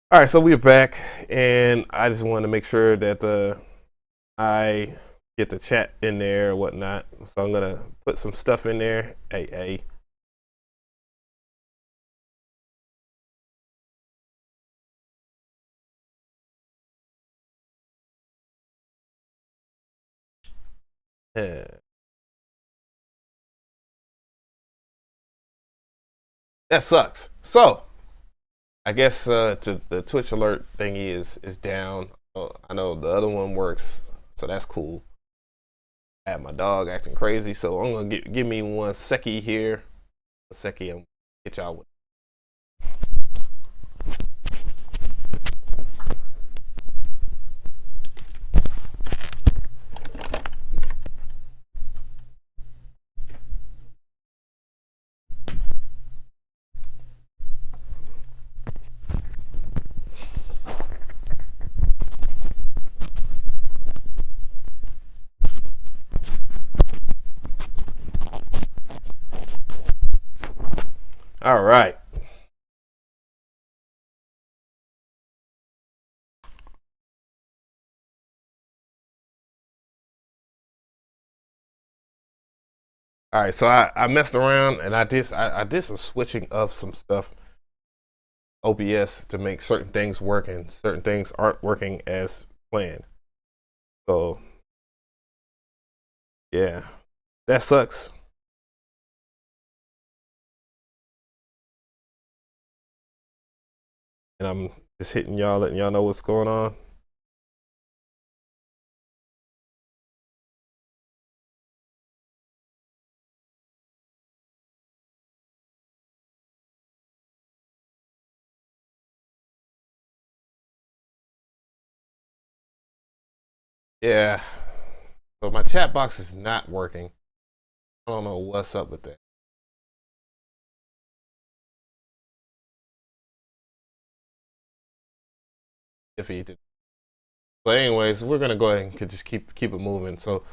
All right, so we're back, and I just want to make sure that I get the chat in there or whatnot. So I'm gonna put some stuff in there. Hey. Uh, that sucks. So I guess the Twitch alert thingy is down. I know the other one works, so that's cool. I have my dog acting crazy, so I'm gonna give me one Sacii here. Sacii, I'm gonna get y'all with. All right. All right, so I messed around and I did some switching of some stuff OBS to make certain things work and certain things aren't working as planned. So yeah, that sucks. And I'm just hitting y'all, letting y'all know what's going on. Yeah. So my chat box is not working. I don't know what's up with that. If he did. But anyways, we're gonna go ahead and just keep it moving. So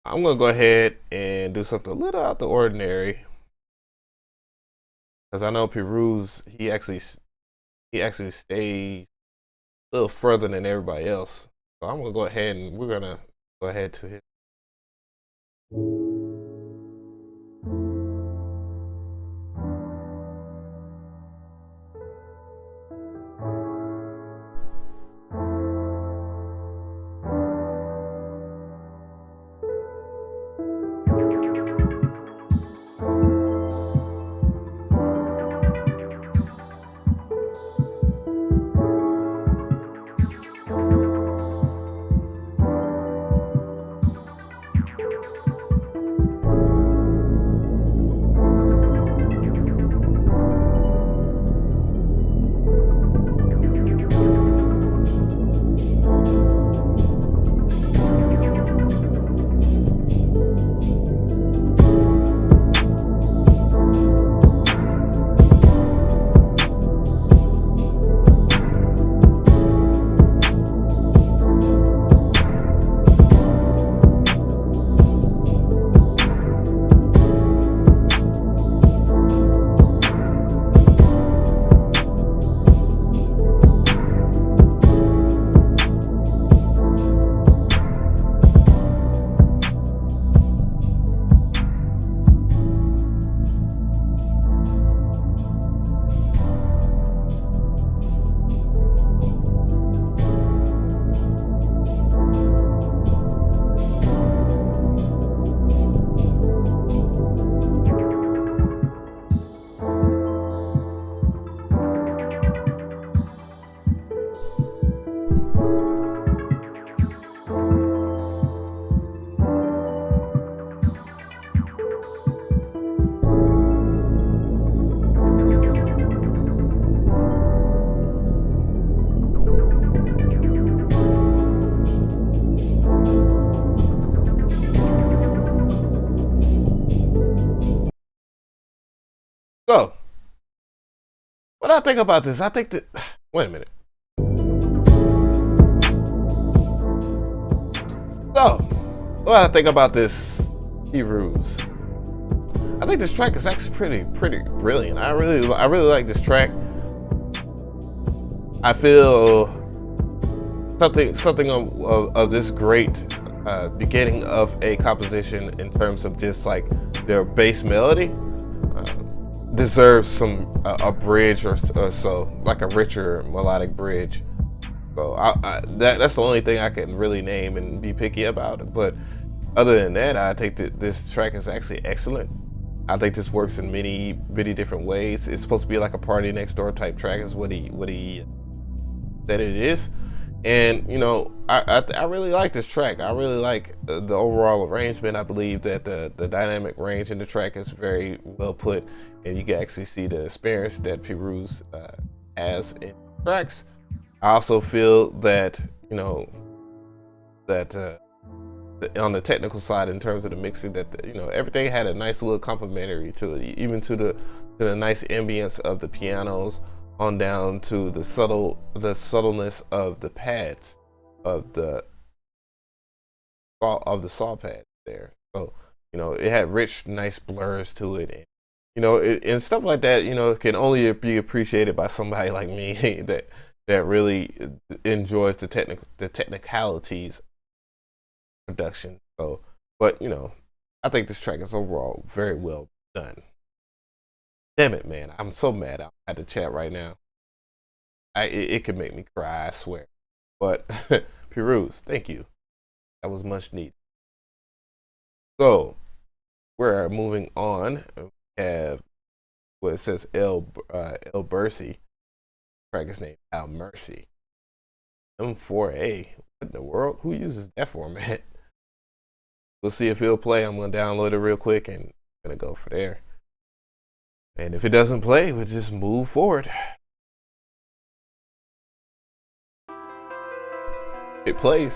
I'm gonna go ahead and do something a little out the ordinary. Because I know Peruse, he actually stays a little further than everybody else. So I'm gonna go ahead and we're gonna go ahead to his. So, what I think about this, I think that. Wait a minute. So, what I think about this Peruse. I think this track is actually pretty brilliant. I really like this track. I feel something of this great beginning of a composition in terms of just like their bass melody deserves some a bridge or so, like a richer melodic bridge. So that's the only thing I can really name and be picky about it. But other than that, I think that this track is actually excellent. I think this works in many different ways. It's supposed to be like a party next door type track, is what he said it is. And you know, I really like this track. I really like the overall arrangement. I believe that the dynamic range in the track is very well put, and you can actually see the experience that Peruse has in tracks. I also feel that, you know, that on the technical side, in terms of the mixing, that you know, everything had a nice little complementary to it, even to the nice ambience of the pianos, on down to the subtleness of the pads of the saw pad there. So you know, it had rich, nice blurs to it, and you know, and stuff like that. You know, can only be appreciated by somebody like me that really enjoys the technicalities of production. So, but you know, I think this track is overall very well done. Damn it, man! I'm so mad. I'm at the chat right now. It could make me cry, I swear. But Peruse, thank you. That was much needed. So we're moving on. We have what it says El Bercy. Track is named Al Mercy. M4A. What in the world? Who uses that format? We'll see if it'll play. I'm gonna download it real quick and I'm gonna go for there. And if it doesn't play, we'll just move forward. It plays.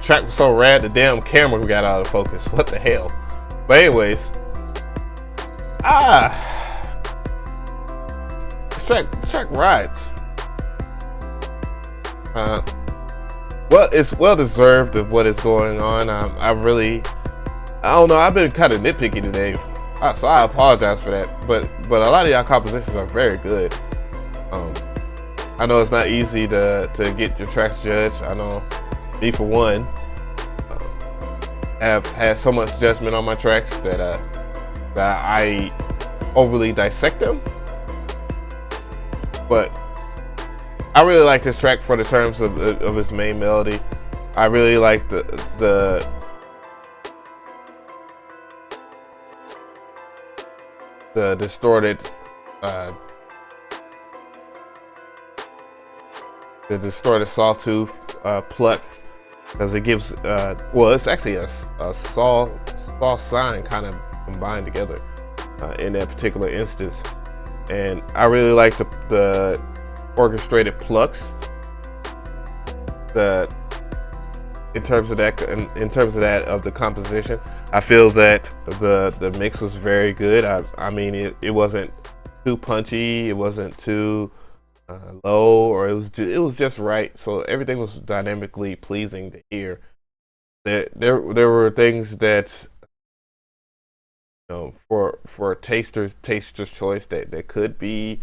Track was so rad, the damn camera got out of focus. What the hell? But anyways, this track rides. Well, it's well deserved of what is going on. I don't know. I've been kind of nitpicky today, so I apologize for that. But a lot of y'all compositions are very good. I know it's not easy to get your tracks judged. I know me for one, have had so much judgment on my tracks that I overly dissect them. But I really like this track for the terms of its main melody. I really like the distorted sawtooth pluck, because it gives well, it's actually a saw sign kind of combined together in that particular instance. And I really like the orchestrated plucks, the in terms of that. In terms of that of the composition, I feel that the mix was very good. I mean, it wasn't too punchy. It wasn't too low, or it was just right. So everything was dynamically pleasing to hear. There were things that, you know, for taster's choice that could be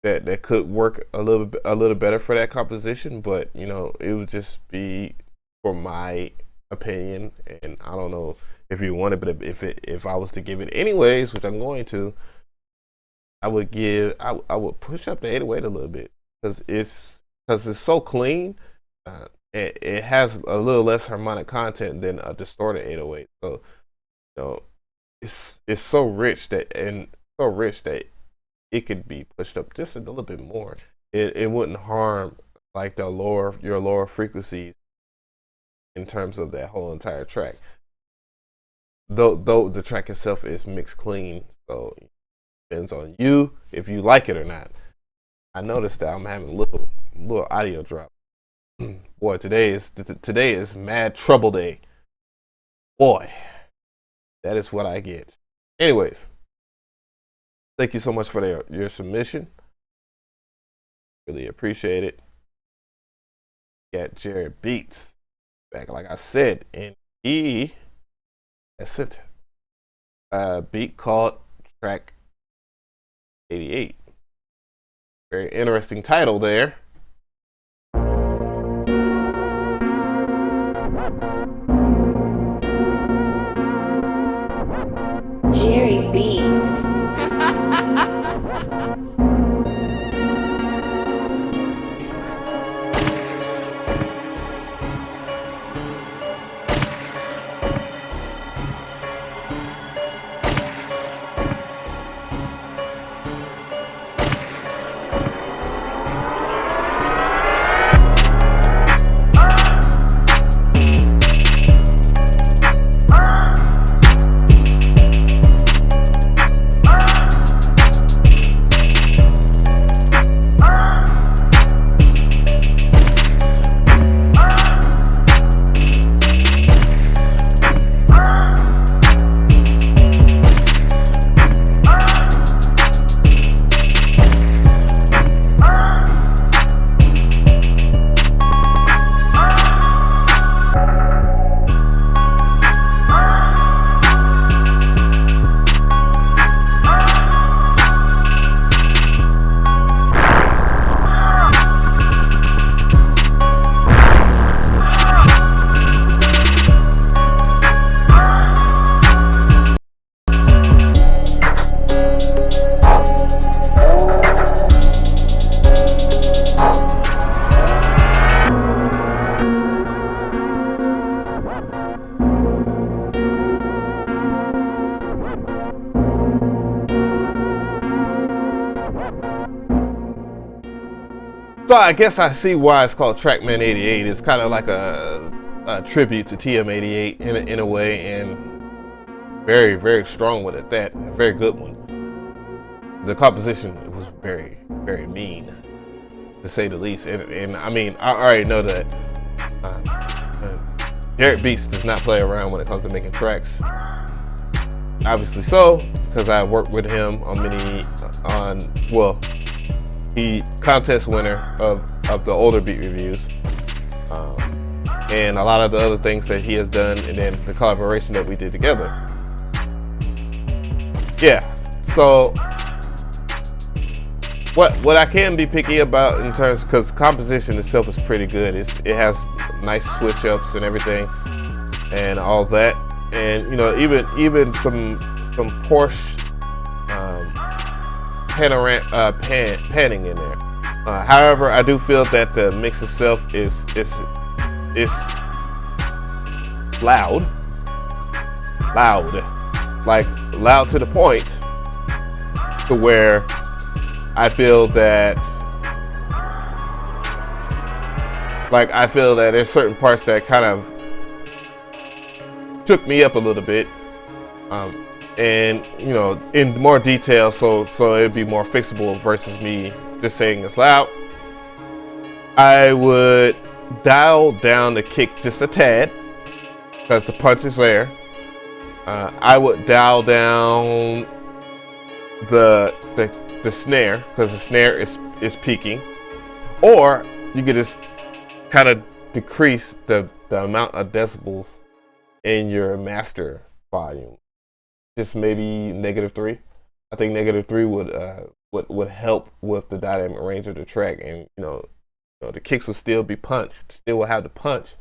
that could work a little better for that composition, but you know, it would just be for my opinion, and I don't know if you want it, but if I was to give it anyways, which I'm going to, I would push up the 808 a little bit, because it's so clean. It has a little less harmonic content than a distorted 808, so you know, it's so rich that it could be pushed up just a little bit more. It wouldn't harm like your lower frequencies in terms of that whole entire track. Though the track itself is mixed clean, so it depends on you if you like it or not. I noticed that I'm having a little audio drop. Boy, today is mad trouble day. Boy, that is what I get. Anyways, thank you so much for your submission. Really appreciate it. Got Jared Beats back, like I said, and he has sent a beat called Track 88. Very interesting title there. Jerry Beats. So I guess I see why it's called Trackman 88. It's kind of like a tribute to TM88 in a way, and very, very strong one at that. A very good one. The composition was very, very mean, to say the least. And I mean, I already know that Jared Beats does not play around when it comes to making tracks. Obviously so, because I worked with him on he contest winner of the older beat reviews, and a lot of the other things that he has done, and then the collaboration that we did together. Yeah, so what I can be picky about in terms, because composition itself is pretty good. It has nice switch ups and everything, and all that, and you know, even some Porsche panning in there. However, I do feel that the mix itself is loud, like loud to the point to where I feel that there's certain parts that kind of took me up a little bit. And you know, in more detail, so it'd be more fixable versus me just saying it's loud. I would dial down the kick just a tad because the punch is there. I would dial down the snare because the snare is peaking, or you could just kind of decrease the amount of decibels in your master volume. Just maybe -3. I think -3 would help with the dynamic range of the track, and the kicks will still be punched, still will have the punch,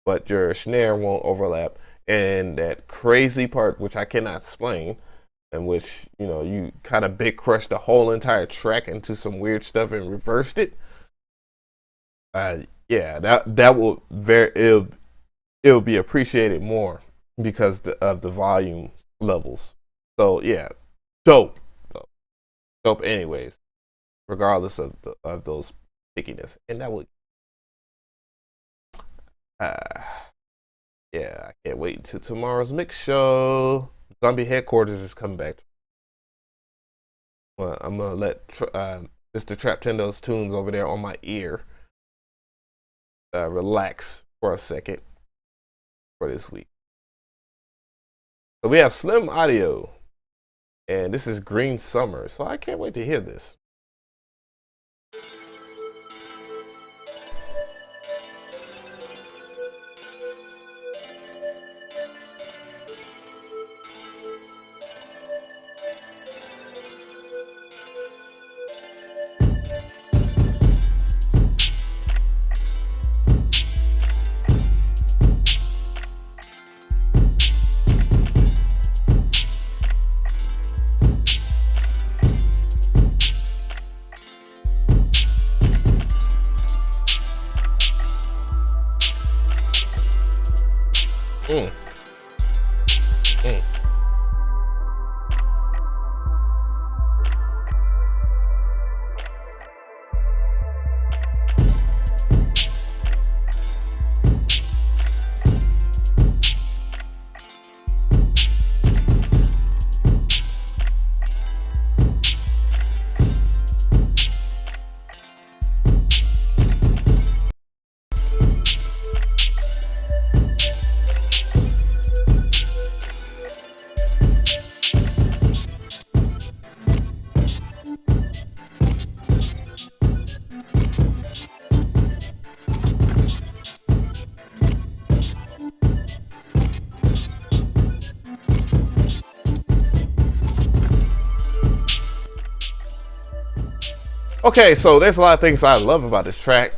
but your snare won't overlap. And that crazy part, which I cannot explain, in which you kind of big crushed the whole entire track into some weird stuff and reversed it. Yeah, that will it'll be appreciated more because of the volume levels. So yeah, dope, dope. Anyways, regardless of those pickiness, and that would yeah, I can't wait until tomorrow's mix show. Zombie Headquarters is coming back. Well, I'm gonna let Mr. Trap Tendo's tunes over there on my ear relax for a second for this week. So we have Slim Audio, and this is Green Summer. So I can't wait to hear this. Okay, so there's a lot of things I love about this track.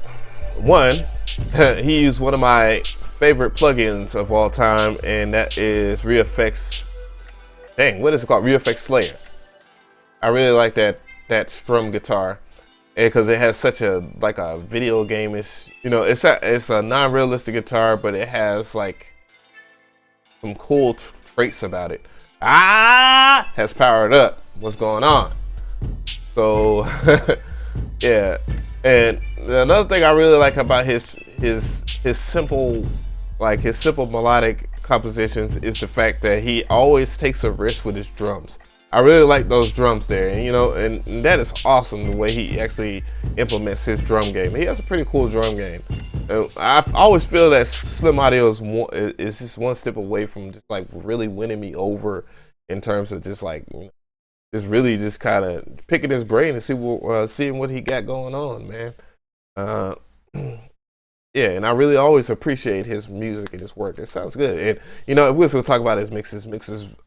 One, he used one of my favorite plugins of all time, and that is ReFX. Dang, what is it called? ReFX Slayer. I really like that strum guitar, because it has such a video game-ish. It's a non-realistic guitar, but it has like some cool traits about it. Has powered up. What's going on? So yeah, and another thing I really like about his simple melodic compositions is the fact that he always takes a risk with his drums. I really like those drums there, and that is awesome the way he actually implements his drum game. He has a pretty cool drum game. And I always feel that Slim Audio is just one step away from just like really winning me over in terms of just like just really just kind of picking his brain and seeing what he got going on, man. Yeah, and I really always appreciate his music and his work. It sounds good. And if we're going to talk about his mixes,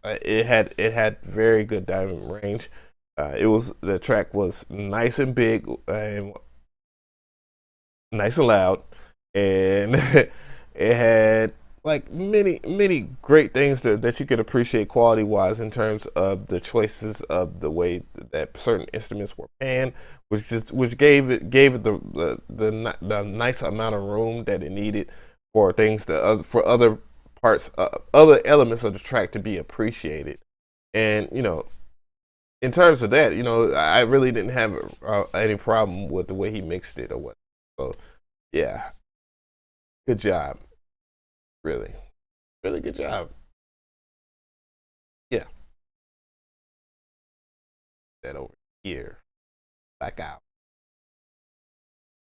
it had very good dynamic range. The track was nice and big and nice and loud, and it had like many great things that you could appreciate quality wise in terms of the choices of the way that certain instruments were panned, which gave it the nice amount of room that it needed for things for other parts, other elements of the track to be appreciated. And in terms of that, I really didn't have any problem with the way he mixed it or what. So yeah, good job. Really good job. Yeah. That over here. Back out.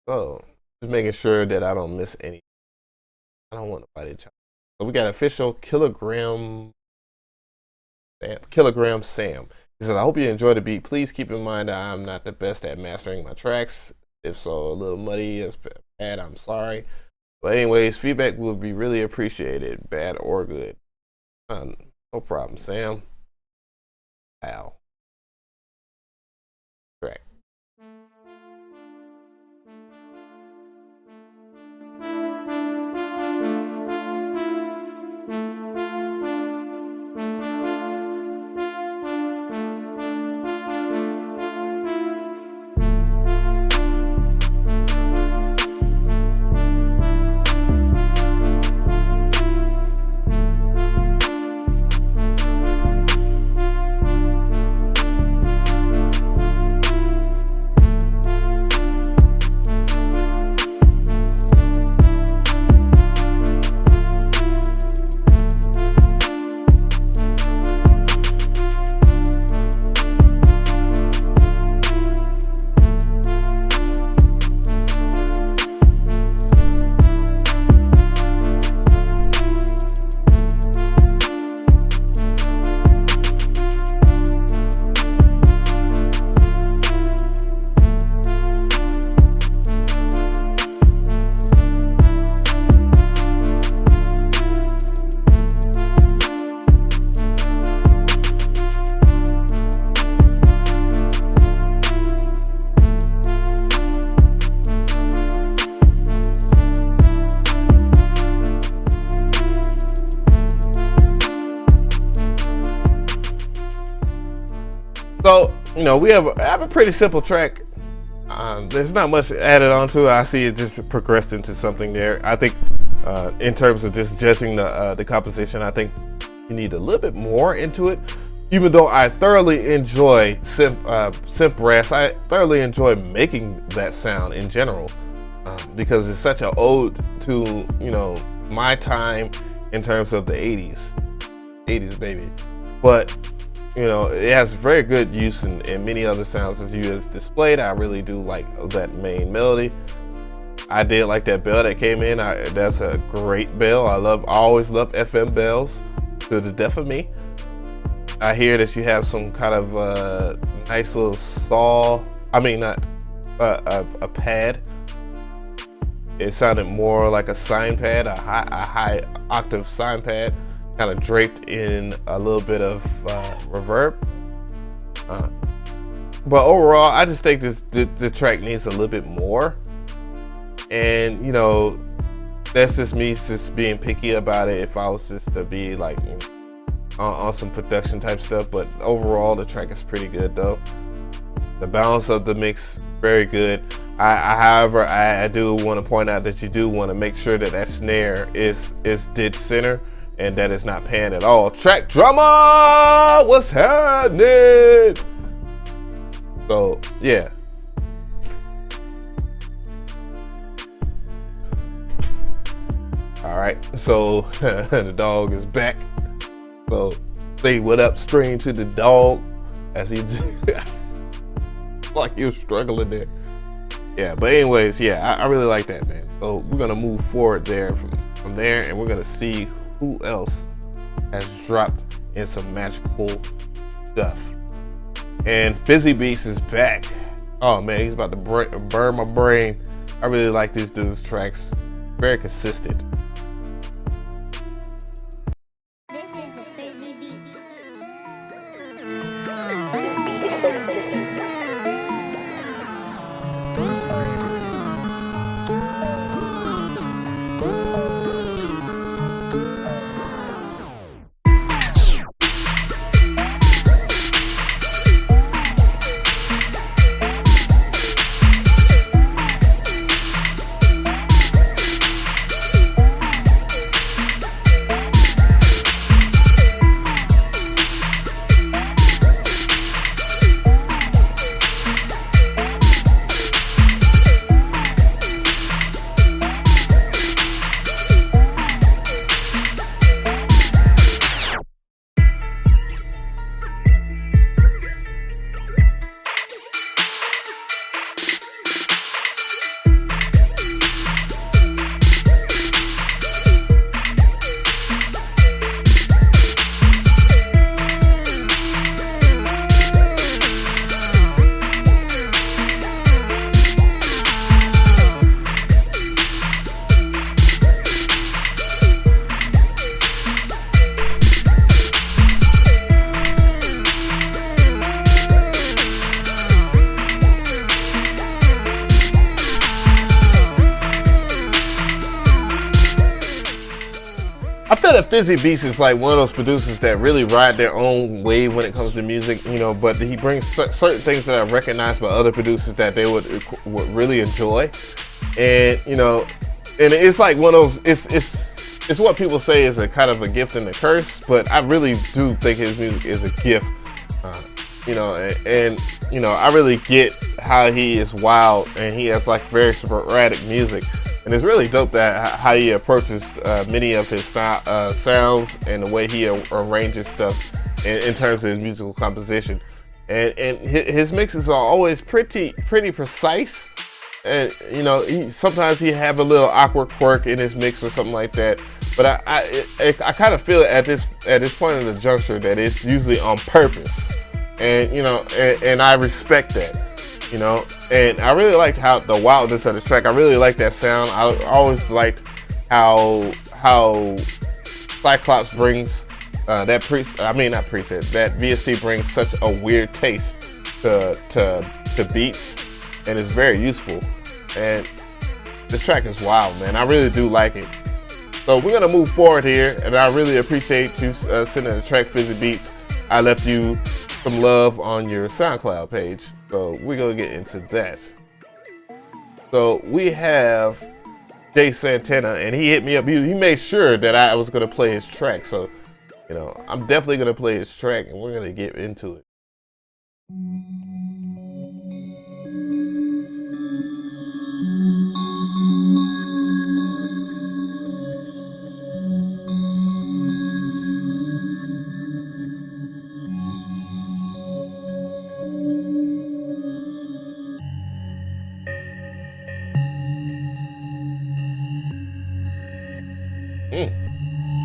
So Just making sure that I don't miss any. I don't want nobody to. So we got official Kilogram Sam. He said, I hope you enjoy the beat. Please keep in mind that I'm not the best at mastering my tracks. If so, a little muddy is bad, I'm sorry. But anyways, feedback will be really appreciated, bad or good. No problem, Sam. Wow. Track. So, we have a pretty simple track. There's not much added onto it. I see it just progressed into something there. I think in terms of just judging the composition, I think you need a little bit more into it. Even though I thoroughly enjoy synth brass, I thoroughly enjoy making that sound in general because it's such an ode to, my time in terms of the 80s baby. But it has very good use in many other sounds as you has displayed. I really do like that main melody. I did like that bell that came in. That's a great bell. I always love FM bells to the death of me. I hear that you have some kind of nice little saw. I mean, not a pad. It sounded more like a sine pad, a high octave sine pad, kind of draped in a little bit of reverb. But overall, I just think the track needs a little bit more. And that's just me just being picky about it. If I was just to be like on some production type stuff, but overall the track is pretty good though. The balance of the mix very good. However, I do want to point out that you do want to make sure that snare is dead center and that it's not panned at all. Track drama, what's happening? So yeah. All right, so the dog is back. So say what up stream to the dog as he like he was struggling there. Yeah, but anyways, yeah, I really like that, man. So we're gonna move forward there from there, and we're gonna see who else has dropped in some magical stuff. And Fizzy Beats is back. Oh man, he's about to burn my brain. I really like these dude's tracks. Very consistent. know that Fizzy Beats is like one of those producers that really ride their own wave when it comes to music, but he brings certain things that are recognized by other producers that they would really enjoy, and and it's like one of those. It's what people say is a kind of a gift and a curse, but I really do think his music is a gift. I really get how he is wild and he has like very sporadic music, and it's really dope that how he approaches many of his sounds and the way he arranges stuff in terms of his musical composition, and his mixes are always pretty precise, and sometimes he have a little awkward quirk in his mix or something like that, but I kind of feel at this point in the juncture that it's usually on purpose. And and I respect that, and I really liked how the wildness of the track. I really like that sound. I always liked how Cyclops brings that VST brings such a weird taste to beats, and it's very useful. And this track is wild, man. I really do like it. So we're gonna move forward here, and I really appreciate you sending the track Fizzy Beats. I left you some love on your SoundCloud page, so we're gonna get into that. So we have J Santana, and he hit me up. He made sure that I was gonna play his track, so I'm definitely gonna play his track, and we're gonna get into it.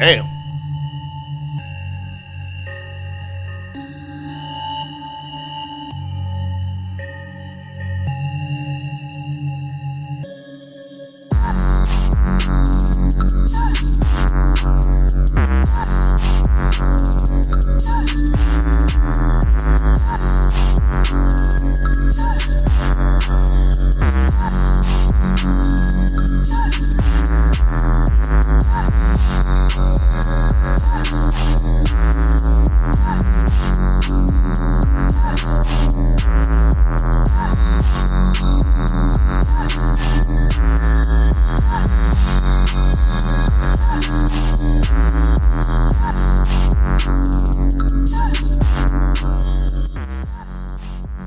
Damn.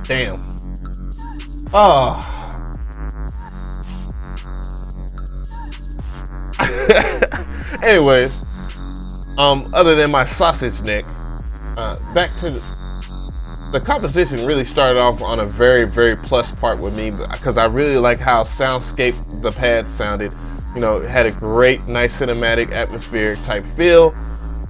Damn. Oh. Anyways, other than my sausage neck, back to the composition really started off on a very plus part with me, because I really like how soundscape the pad sounded. It had a great, nice cinematic atmospheric type feel,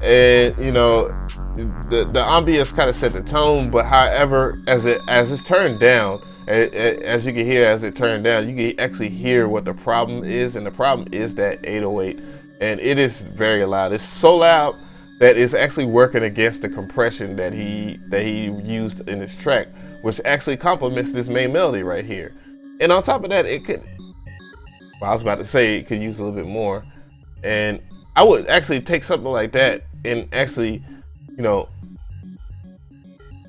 and the ambience kind of set the tone. But however, as it's turned down, as you can hear, as it turned down, you can actually hear what the problem is, and the problem is that 808, and it is very loud. It's so loud that it's actually working against the compression that he used in this track, which actually complements this main melody right here. And on top of that, I was about to say it could use a little bit more, and I would actually take something like that and actually,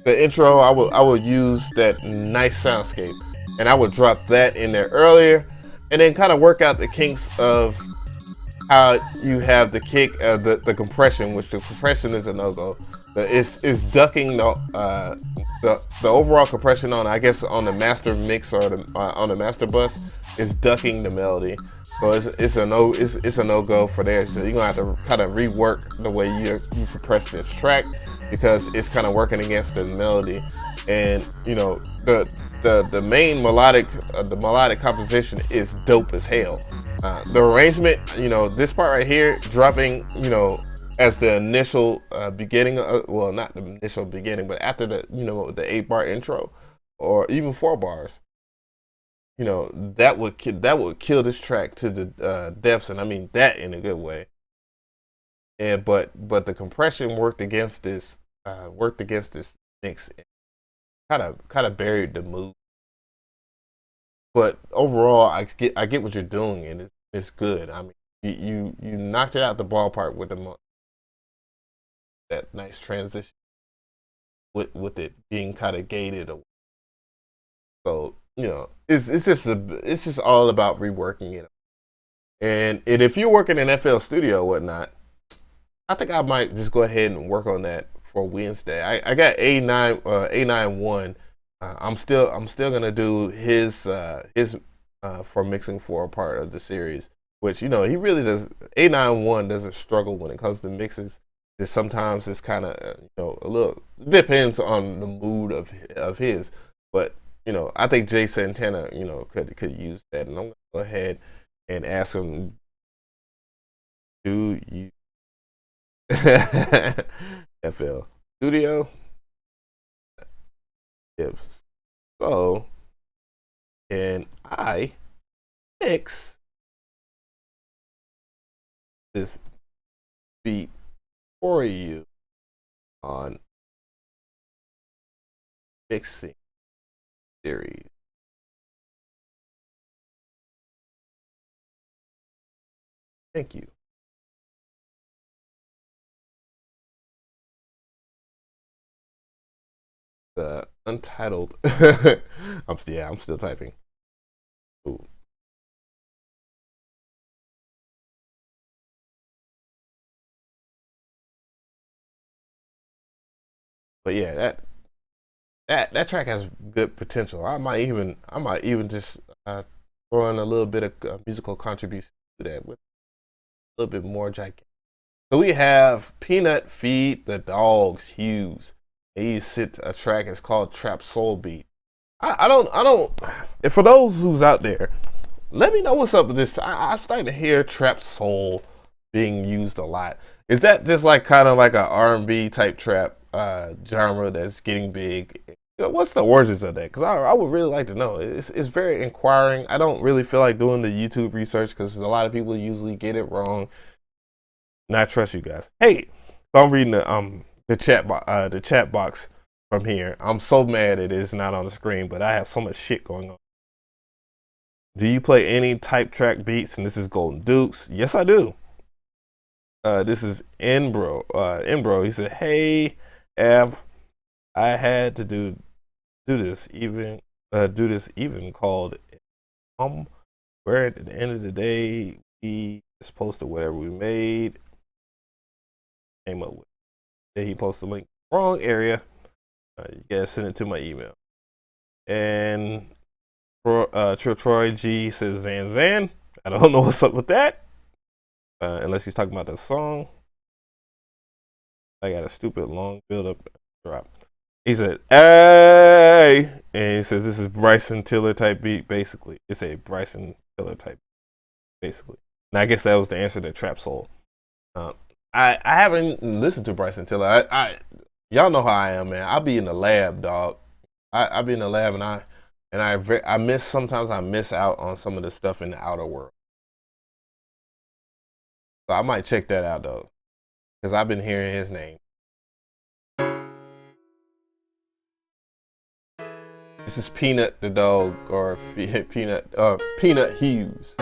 the intro, I would use that nice soundscape, and I would drop that in there earlier, and then kind of work out the kinks of how you have the kick, the compression, which the compression is a no-go. It's ducking the overall compression on, I guess, on the master mix or on the master bus is ducking the melody. So it's a no-go for there. So you're gonna have to kind of rework the way you compress this track, because it's kind of working against the melody. And the main melodic composition is dope as hell. The arrangement, this part right here, dropping, as the initial beginning, well, not the initial beginning, but after the 8-bar intro, or even 4 bars, that would kill this track to the depths, and I mean that in a good way. And but the compression worked against this mix, kind of buried the mood. But overall, I get what you're doing, and it's good. I mean, you knocked it out the ballpark with that nice transition with it being kind of gated. So it's just all about reworking it. And if you're working in FL Studio or whatnot, I think I might just go ahead and work on that for Wednesday. I got A91. I'm still gonna do his for mixing for a part of the series, which he really does. A91 doesn't struggle when it comes to mixes. Sometimes it's kind of a little depends on the mood of his, but I think J Santana could use that, and I'm gonna go ahead and ask him, do you FL Studio? If so, can I mix this beat for you on mixing series? Thank you. Untitled. I'm still typing. Ooh. But yeah, that track has good potential. I might even just throw in a little bit of musical contribution to that with a little bit more gigantic. So we have Peanut Feed the Dogs Hughes. He sent a track. It's called Trap Soul Beat. I don't. If for those who's out there, let me know what's up with this. I'm starting to hear trap soul being used a lot. Is that just like kind of like a R&B type trap genre that's getting big? What's the origins of that? Because I would really like to know. It's very inquiring. I don't really feel like doing the YouTube research because a lot of people usually get it wrong. And I trust you guys. Hey, so I'm reading the chat box from here. I'm so mad it is not on the screen, but I have so much shit going on. Do you play any type track beats? And this is Golden Dukes. Yes, I do. This is Embro. He said, "Hey, Av, I had to do this even called where at the end of the day we just posted whatever we made. Came up with. Then he posted a link. Wrong area. You guys send it to my email." And Troy G says Zan. I don't know what's up with that. Unless he's talking about the song. I got a stupid long build up drop. He said, "Hey," and he says this is Bryson Tiller type beat. Basically, it's a Bryson Tiller type. Basically, and I guess that was the answer to Trap Soul. I haven't listened to Bryson Tiller. Y'all know how I am, man. I'll be in the lab, dog. I be in the lab, and I miss out on some of the stuff in the outer world. So I might check that out though, because I've been hearing his name. This is Peanut the dog, or Peanut Hughes.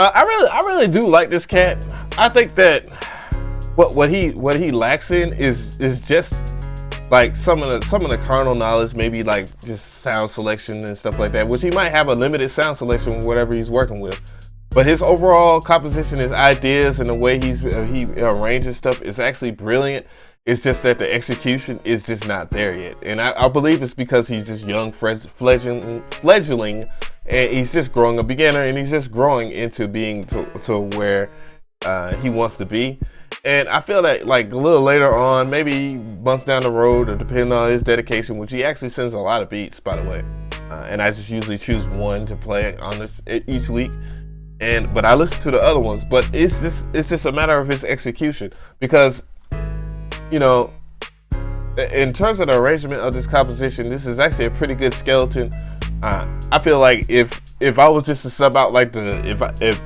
I really do like this cat. I think that what he lacks in is just like some of the carnal knowledge, maybe like just sound selection and stuff like that, which he might have a limited sound selection with whatever he's working with. But his overall composition, his ideas, and the way he arranges stuff is actually brilliant. It's just that the execution is just not there yet, and I believe it's because he's just young, fledgling, and he's just growing a beginner, and he's just growing into being to where he wants to be. And I feel that like a little later on, maybe months down the road, or depending on his dedication, which he actually sends a lot of beats, by the way, and I just usually choose one to play on this each week. But I listen to the other ones. But it's just a matter of his execution, because, you know, in terms of the arrangement of this composition, this is actually a pretty good skeleton. I feel like if I was just to sub out like if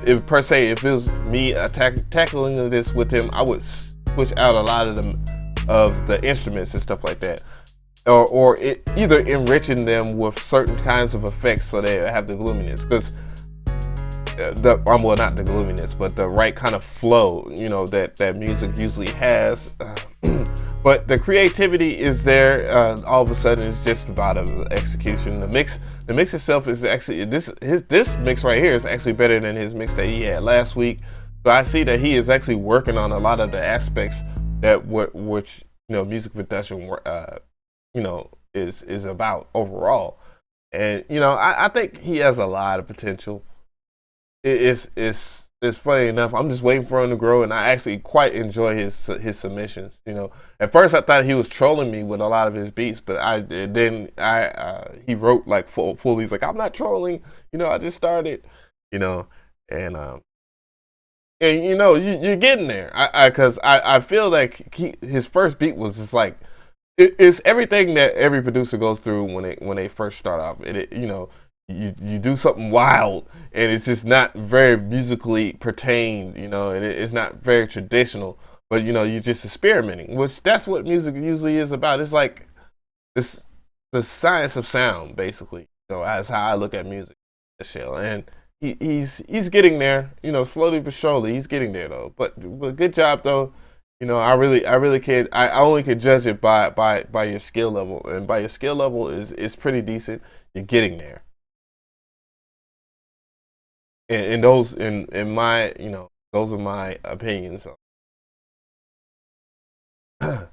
it was me tackling this with him, I would switch out a lot of the instruments and stuff like that, or either enriching them with certain kinds of effects so they have the gloominess, because well, not the gloominess, but the right kind of flow, you know, that music usually has. But the creativity is there. All of a sudden, it's just about execution. The mix itself is actually this mix right here is actually better than his mix that he had last week. So I see that he is actually working on a lot of the aspects that which music production is about overall. And I think he has a lot of potential. It's funny enough, I'm just waiting for him to grow, and I actually quite enjoy his submissions. At first I thought he was trolling me with a lot of his beats, but he wrote like full. He's like, I'm not trolling, I just started, and you're getting there. Because I feel like his first beat was just like it's everything that every producer goes through when they first start off. You do something wild, and it's just not very musically pertained, and it's not very traditional, but you're just experimenting, which that's what music usually is about. It's like the science of sound, basically. That's how I look at music, and he's getting there, slowly but surely. He's getting there though. But good job though. I really can't. I only could judge it by your skill level, and by your skill level is pretty decent. You're getting there. And those in my those are my opinions. And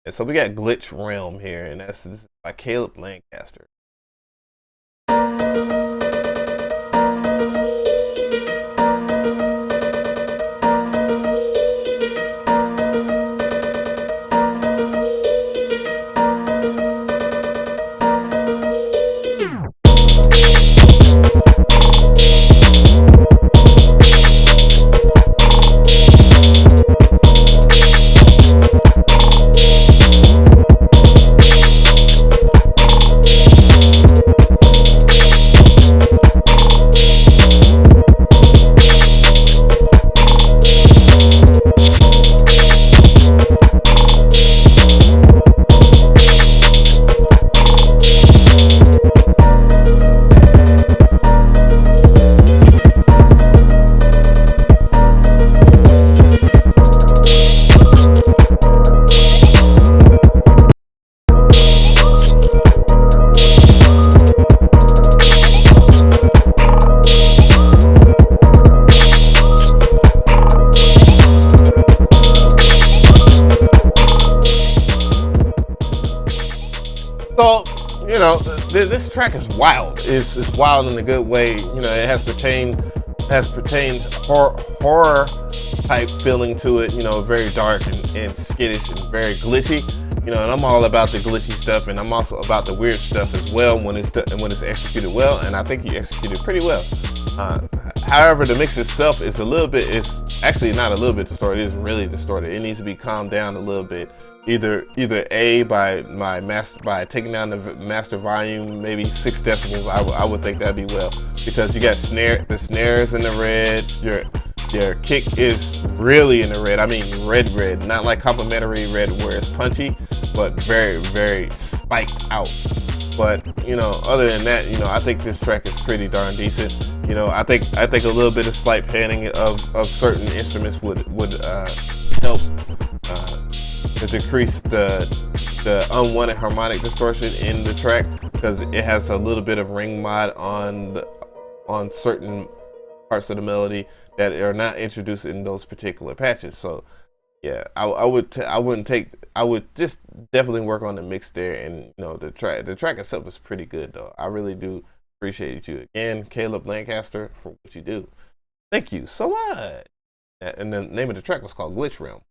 so we got Glitch Realm here, and this is by Caleb Lancaster. So, this track is wild. It's wild in a good way. It has pertained horror type feeling to it. Very dark and skittish and very glitchy. And I'm all about the glitchy stuff, and I'm also about the weird stuff as well when it's executed well. And I think he executed pretty well. However, the mix itself is it's actually not a little bit distorted. It's really distorted. It needs to be calmed down a little bit. Either by taking down the master volume maybe 6 decibels. I would think that'd be well, because you got the snares in the red. Your kick is really in the red. I mean red, not like complimentary red where it's punchy, but very, very spiked out. But other than that, I think this track is pretty darn decent. I think a little bit of slight panning of certain instruments would help to decrease the the unwanted harmonic distortion in the track because it has a little bit of ring mod on certain parts of the melody that are not introduced in those particular patches. So yeah, I would just definitely work on the mix there, and the track itself is pretty good though. I really do appreciate you again, Caleb Lancaster, for what you do. Thank you so much. And the name of the track was called Glitch Realm,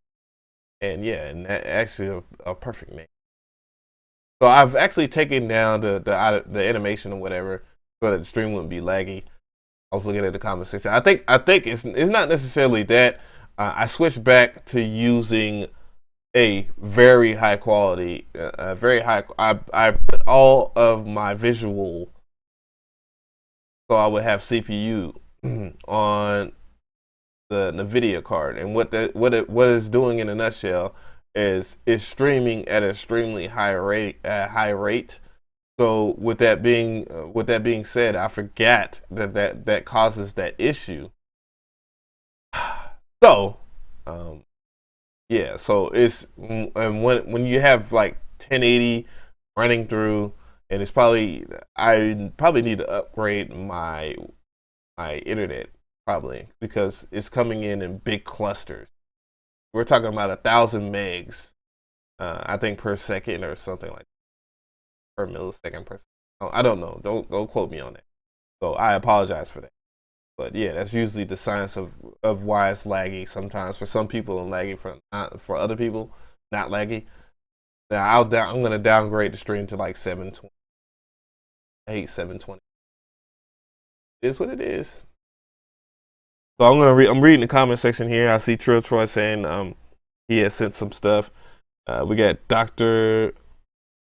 and yeah, and that actually a perfect name. So I've actually taken down the animation or whatever so that the stream wouldn't be laggy. I was looking at the comment section. I think it's not necessarily that. I switched back to using a very high quality, very high. I put all of my visual, so I would have CPU on the NVIDIA card, and what it's doing in a nutshell is it's streaming at an extremely high rate. So with that being said, I forgot that causes that issue. So, yeah. So it's and when you have like 1080 running through, and I probably need to upgrade my internet probably because it's coming in big clusters. We're talking about 1,000 megs, I think per second or something like per millisecond per second. Oh, I don't know. Don't quote me on that. So I apologize for that. But yeah, that's usually the science of why it's laggy sometimes for some people and laggy for other people, not laggy. Now I'm gonna downgrade the stream to like 720. I hate 720. It is what it is. So I'm reading the comment section here. I see Trill Troy saying he has sent some stuff. We got Dr.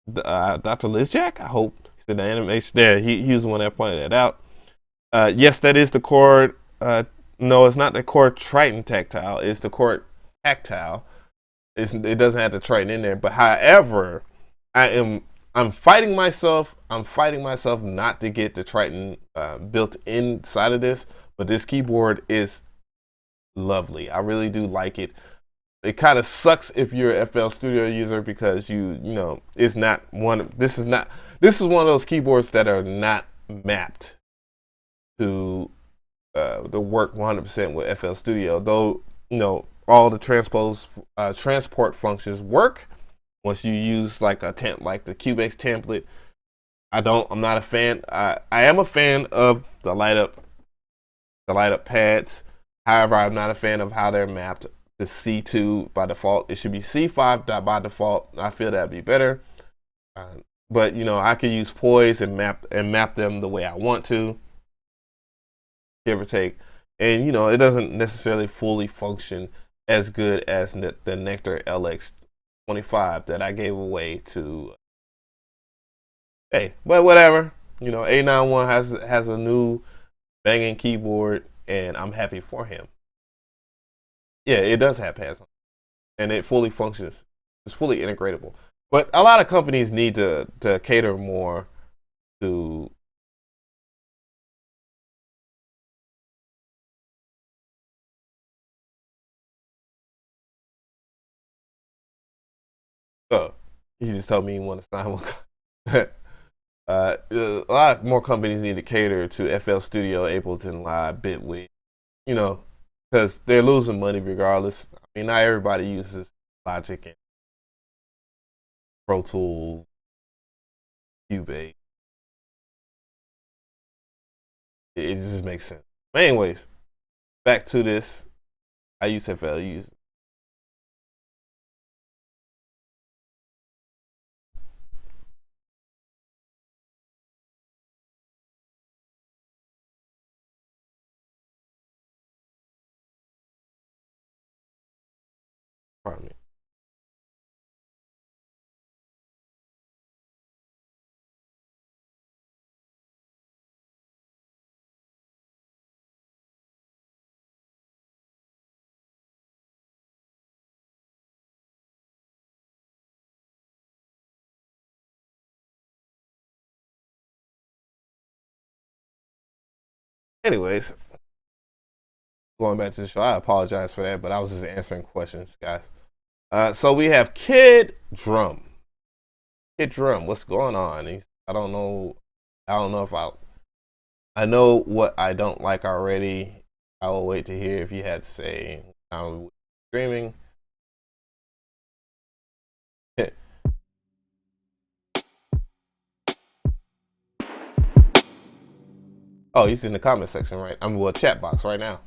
Lizjack. I hope he said the animation. Yeah, he was the one that pointed that out. Yes, that is the chord. No, it's not the chord Triton tactile. It's the chord tactile. It doesn't have the Triton in there. But however, I'm fighting myself. I'm fighting myself not to get the Triton built inside of this. But this keyboard is lovely. I really do like it. It kind of sucks if you're an FL Studio user because it's not one. This is one of those keyboards that are not mapped to the work 100% with FL Studio. Though all the transport functions work once you use like the Cubase template. I'm not a fan. I am a fan of the light up pads. However, I'm not a fan of how they're mapped to C2 by default. It should be C5 by default. I feel that'd be better. But I could use poise and map them the way I want to, give or take. And it doesn't necessarily fully function as good as the Nectar LX25 that I gave away to. Hey, but whatever. A91 has a new banging keyboard, and I'm happy for him. Yeah, it does have pads on it, and it fully functions. It's fully integratable. But a lot of companies need to cater more to he just told me he want to sign one. A lot more companies need to cater to FL Studio, Ableton Live, Bitwig, because they're losing money regardless. I mean, not everybody uses Logic and Pro Tools, Cubase. It just makes sense. But anyways, back to this. I use FL. Pardon me. Anyways, going back to the show, I apologize for that, but I was just answering questions, guys. So we have Kid Drum. Kid Drum, what's going on? I don't know. I don't know if I know what I don't like already. I will wait to hear if you had to say. I'm streaming. Oh, he's in the comment section, right? Well, chat box right now.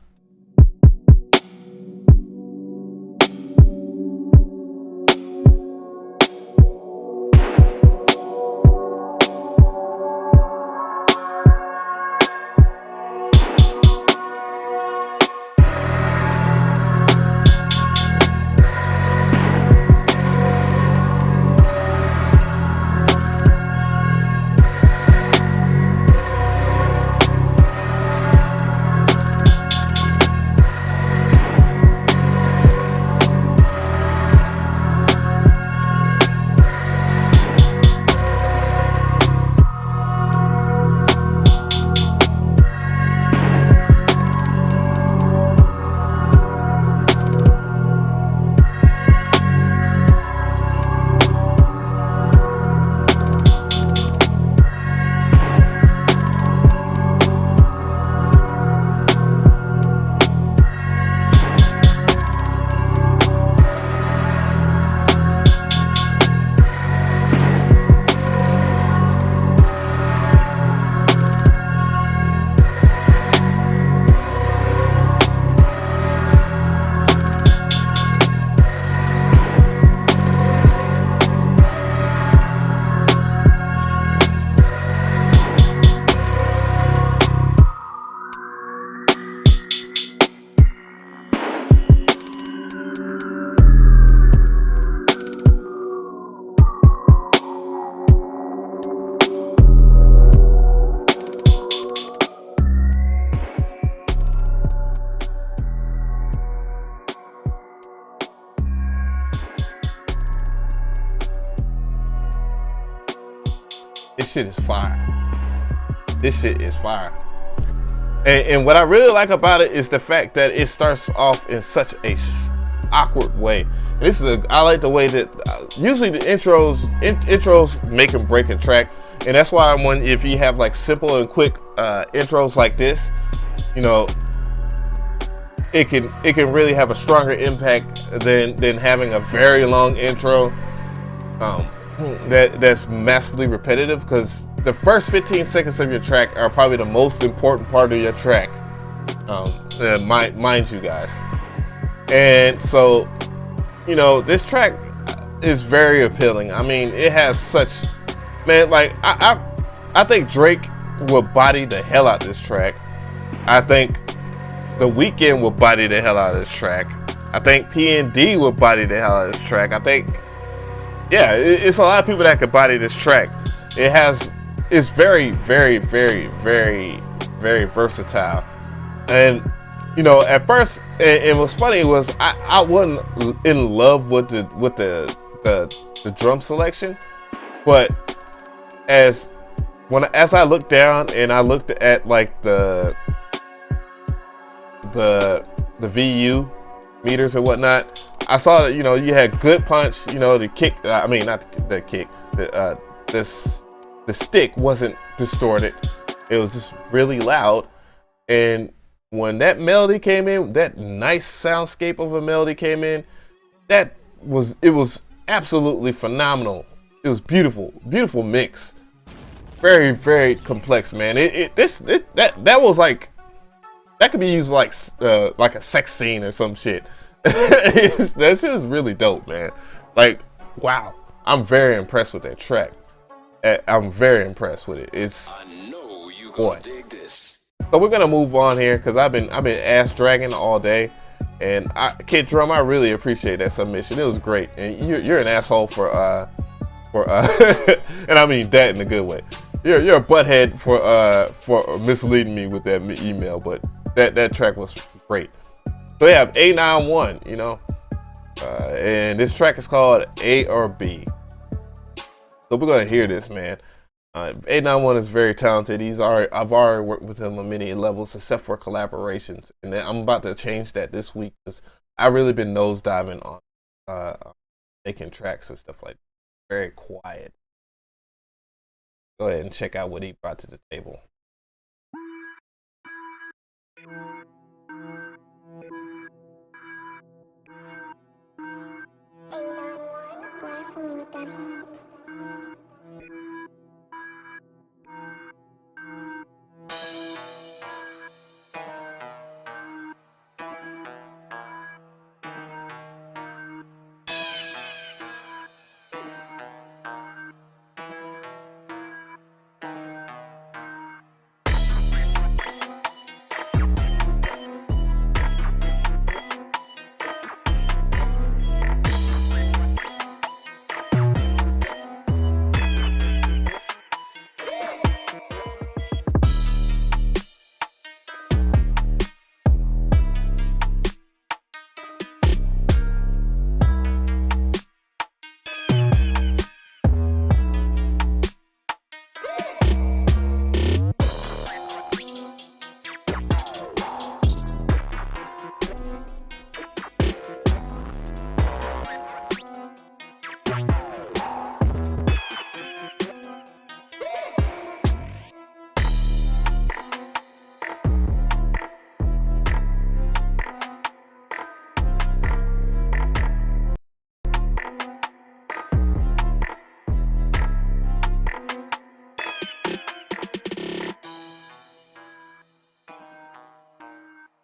This shit is fire. This shit is fire. And what I really like about it is the fact that it starts off in such a awkward way. And this is I like the way that usually the intros make and break a track, and that's why if you have like simple and quick intros like this, you know, it can really have a stronger impact than having a very long intro that's massively repetitive, because the first 15 seconds of your track are probably the most important part of your track, mind you guys. And so, you know, this track is very appealing. I mean, it has such, man, like I think Drake will body the hell out of this track. I think The Weeknd will body the hell out of this track. I think P&D will body the hell out of this track. I think, yeah, it's a lot of people that could body this track. It's very, very, very, very, very versatile. And, you know, at first, and what's funny was I wasn't in love with the drum selection, but as I looked down and I looked at like the VU meters and whatnot, I saw that, you know, you had good punch. You know, the kick. I mean, not the kick. The stick wasn't distorted. It was just really loud. And when that melody came in, that nice soundscape of a melody came in, it was absolutely phenomenal. It was beautiful mix. Very, very complex, man. That was like, that could be used like a sex scene or some shit. That shit is really dope, man. Like, wow, I'm very impressed with that track. I'm very impressed with it. I know you gonna dig this. So we're gonna move on here because I've been ass dragging all day, and Kid Drum, I really appreciate that submission. It was great, and you're an asshole for and I mean that in a good way. You're a butthead for misleading me with that email, but that track was great. So we have A91, you know, and this track is called A or B. So we're gonna hear this, man. A91 is very talented. I've already worked with him on many levels, except for collaborations, and then I'm about to change that this week because I've really been nosediving on making tracks and stuff like that. Very quiet. go ahead and check out what he brought to the table.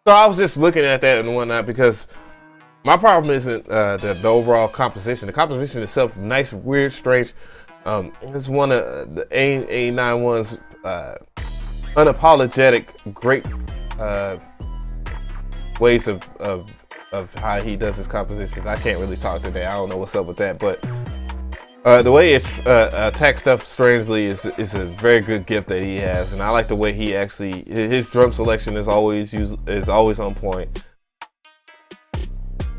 So I was just looking at that and whatnot because my problem isn't the overall composition. The composition itself, nice, weird, strange. It's one of the A91's unapologetic, great ways of how he does his compositions. I can't really talk today. I don't know what's up with that, but the way it's attack stuff strangely is a very good gift that he has, and I like the way he actually his drum selection is always on point.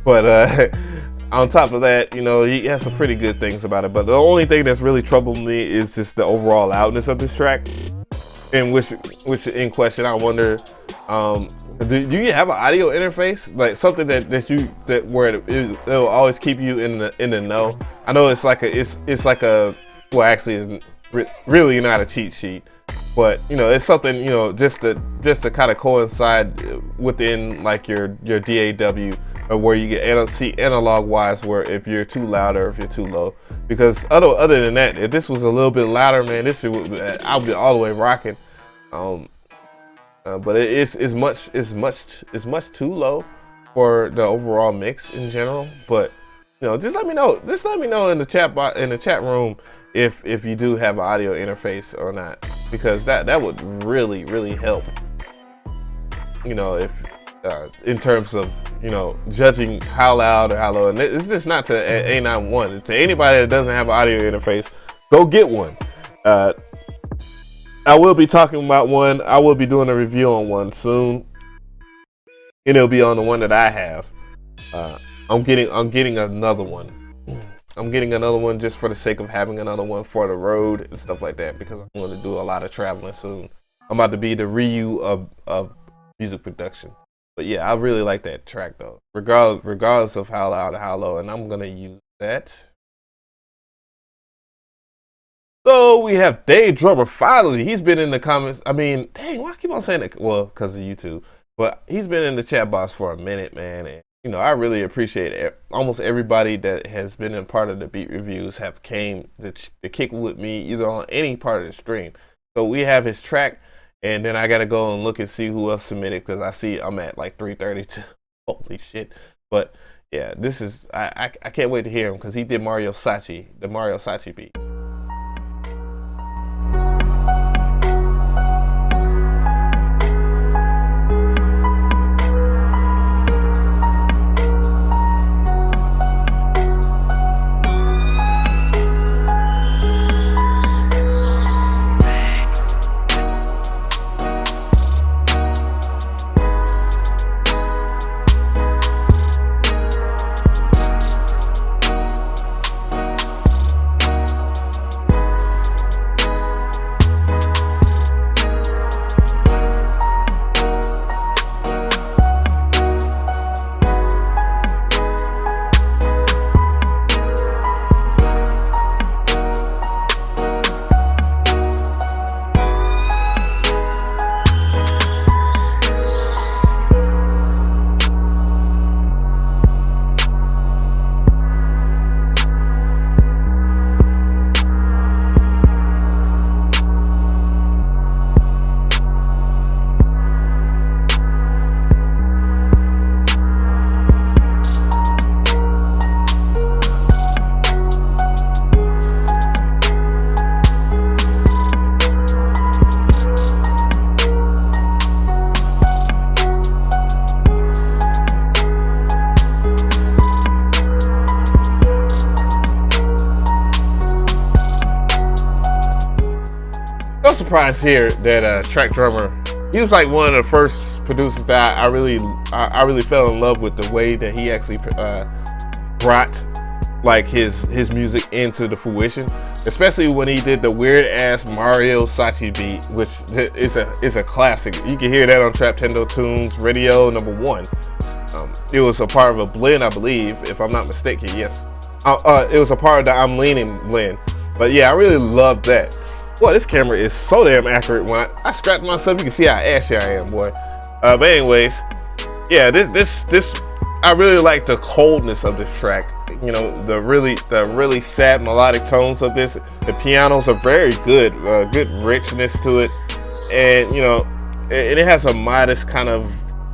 But on top of that, you know, he has some pretty good things about it. But the only thing that's really troubled me is just the overall loudness of this track. In which in question, I wonder, do you have an audio interface, like something that where it'll always keep you in the know? I know it's like a well, actually, it's really not a cheat sheet, but you know, it's something, you know, just to kind of coincide within like your DAW, or where you get see analog wise where if you're too loud or if you're too low. Because other than that, if this was a little bit louder, man, this I'll be all the way rocking. But it's much too low for the overall mix in general. But you know, just let me know. Just let me know in the chat room if you do have an audio interface or not, because that would really help. You know, if in terms of, you know, judging how loud or how low. And it's just not to A91. To anybody that doesn't have an audio interface, go get one. I will be talking about one. I will be doing a review on one soon, and it'll be on the one that I have. I'm getting another one. I'm getting another one just for the sake of having another one for the road and stuff like that, because I'm going to do a lot of traveling soon. I'm about to be the Ryu of music production. But yeah, I really like that track though, regardless of how loud or how low, and I'm gonna use that. So we have Dave Drummer. Finally, he's been in the comments. I mean, dang, why I keep on saying that? Well, because of YouTube. But he's been in the chat box for a minute, man. And you know, I really appreciate it. Almost everybody that has been in part of the beat reviews have came to kick with me either on any part of the stream. So we have his track. And then I gotta go and look and see who else submitted, because I see I'm at like 332. Holy shit! But yeah, this is I can't wait to hear him, because he did the Mario Sacii beat. was surprised here that Track Drummer, he was like one of the first producers that I really fell in love with the way that he actually brought like his music into the fruition, especially when he did the weird ass Mario Sacii beat, which is a classic. You can hear that on pt.2's Radio #1. It was a part of a blend, I believe, if I'm not mistaken. Yes, it was a part of the I'm Leaning blend. But yeah, I really love that. Boy, this camera is so damn accurate. When I scratch myself, you can see how ashy I am, boy. But anyways, yeah, this I really like the coldness of this track. You know, the really sad melodic tones of this. The pianos are very good, good richness to it, and you know, and it has a modest kind of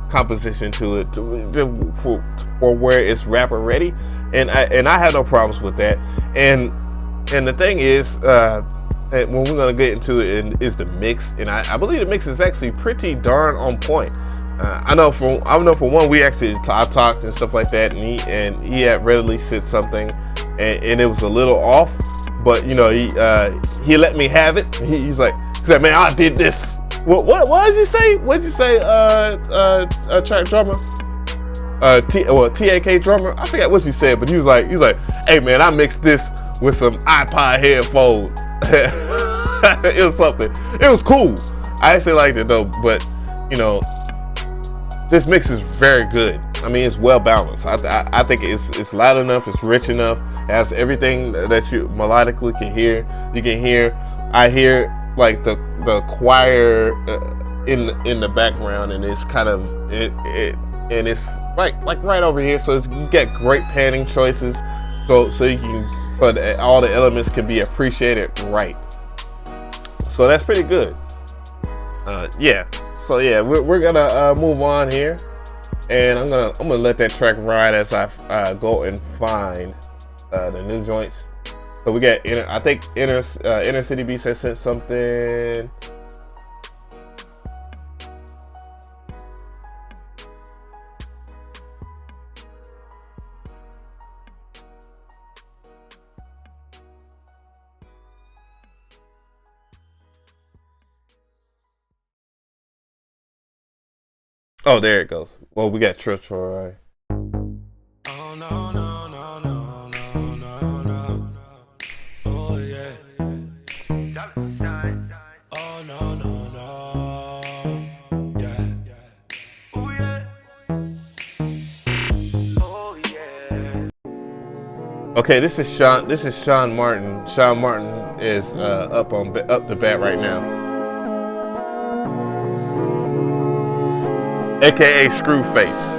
composition to it for where it's rapper ready, and I had no problems with that. And the thing is, when we're gonna get into it, is the mix, and I believe the mix is actually pretty darn on point. I know for one, we actually talked and stuff like that, and he had readily said something, and it was a little off, but you know, he let me have it. He said, man, I did this. What did you say? What did you say? Track drummer, TAK drummer. I forgot what you said, but he was like, hey man, I mixed this with some iPod headphones. It was something. It was cool. I actually liked it though, but you know, this mix is very good. I mean, it's well balanced. I think it's loud enough. It's rich enough. It has everything that you melodically can hear. You can hear. I hear like the choir in the background, and it's kind of and it's like right over here. So you get great panning choices. So that all the elements can be appreciated right. So that's pretty good. Yeah. So yeah, we're gonna move on here, and I'm gonna let that track ride as I go and find the new joints. So we got I think Inner City Beats has sent something. Oh, there it goes. Well, we got Troy. Oh no no no no no no no. Oh yeah. Oh no no no. Yeah. Oh yeah. Oh yeah. Okay, this is Sean Martin. Sean Martin is up the bat right now, aka Screwface.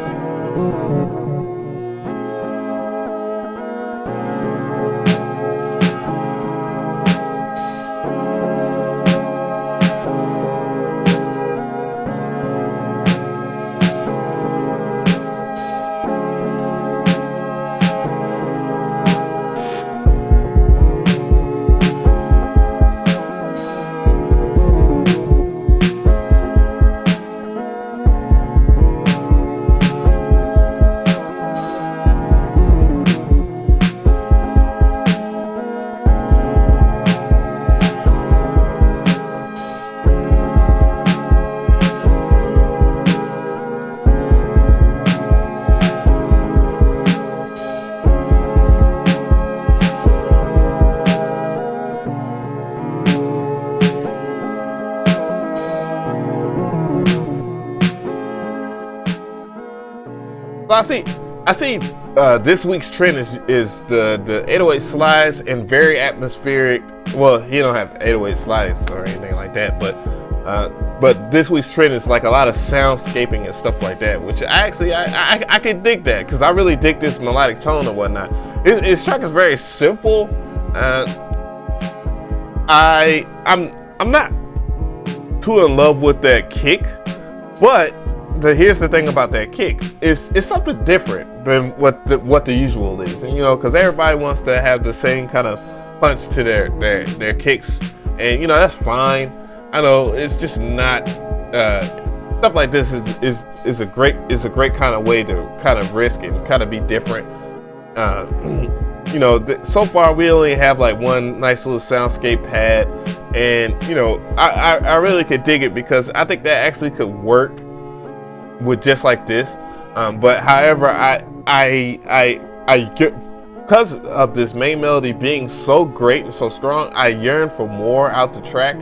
So I see this week's trend is the 808 slides and very atmospheric. Well, he don't have 808 slides or anything like that, but this week's trend is like a lot of soundscaping and stuff like that, which I can dig that, because I really dig this melodic tone and whatnot. His track is very simple. I'm not too in love with that kick, but here's the thing about that kick, it's something different than what the usual is, and you know, because everybody wants to have the same kind of punch to their kicks, and you know, that's fine. I know it's just not stuff like this is a great kind of way to kind of risk and kind of be different. you know, so far we only have like one nice little soundscape pad, and you know, I really could dig it because I think that actually could work with just like this. But however, I get, because of this main melody being so great and so strong, I yearn for more out the track.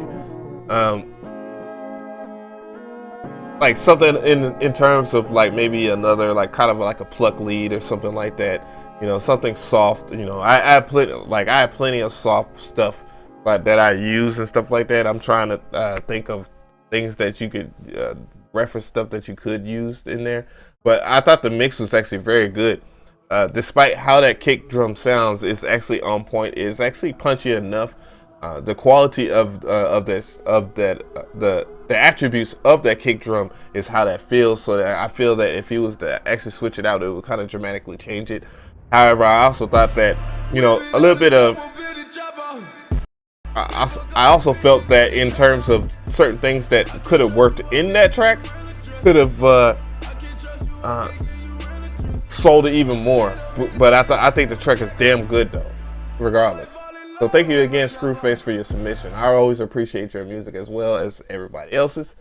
Like something in terms of like maybe another like kind of like a pluck lead or something like that. You know, something soft. You know, I have plenty of soft stuff like that I use and stuff like that. I'm trying to think of things that you could reference stuff that you could use in there. But I thought the mix was actually very good. Despite how that kick drum sounds, it's actually on point. It's actually punchy enough. The quality of this of that the attributes of that kick drum is how that feels. So that I feel that if he was to actually switch it out, it would kind of dramatically change it. However, I also thought that, you know, a little bit of I also felt that in terms of certain things that could have worked in that track, could have sold it even more. But I think the track is damn good though, regardless. So thank you again, Screwface, for your submission. I always appreciate your music as well as everybody else's.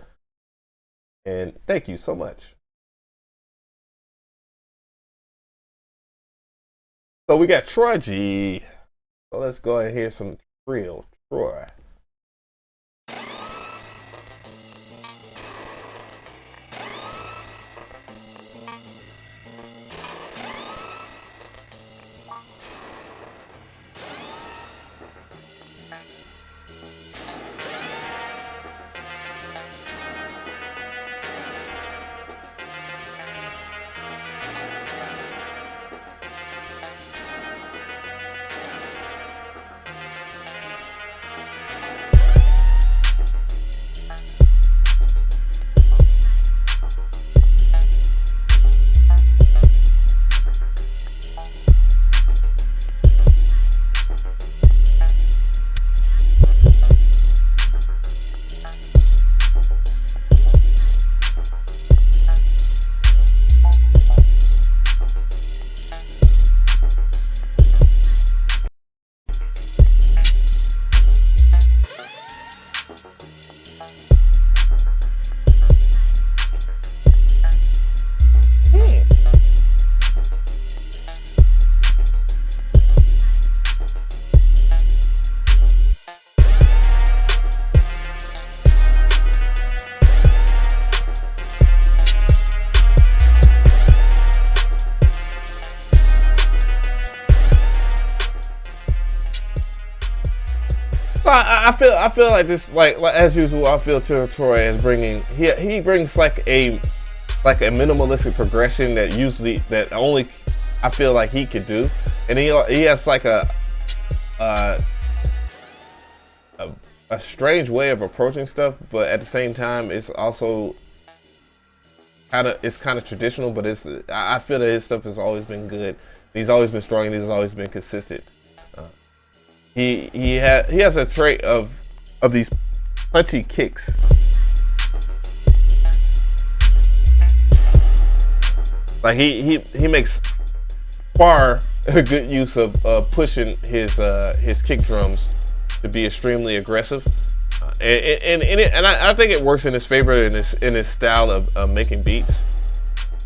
And thank you so much. So we got Troy G. So let's go ahead and hear some real Troy. I feel like this, like as usual. I feel Troy is bringing, he brings like a minimalistic progression that only I feel like he could do, and he has like a strange way of approaching stuff, but at the same time it's also kind of traditional, but I feel that his stuff has always been good. He's always been strong, and he's always been consistent. He has a trait of these punchy kicks. Like he makes far a good use of pushing his kick drums to be extremely aggressive, and I think it works in his favor in his style of making beats.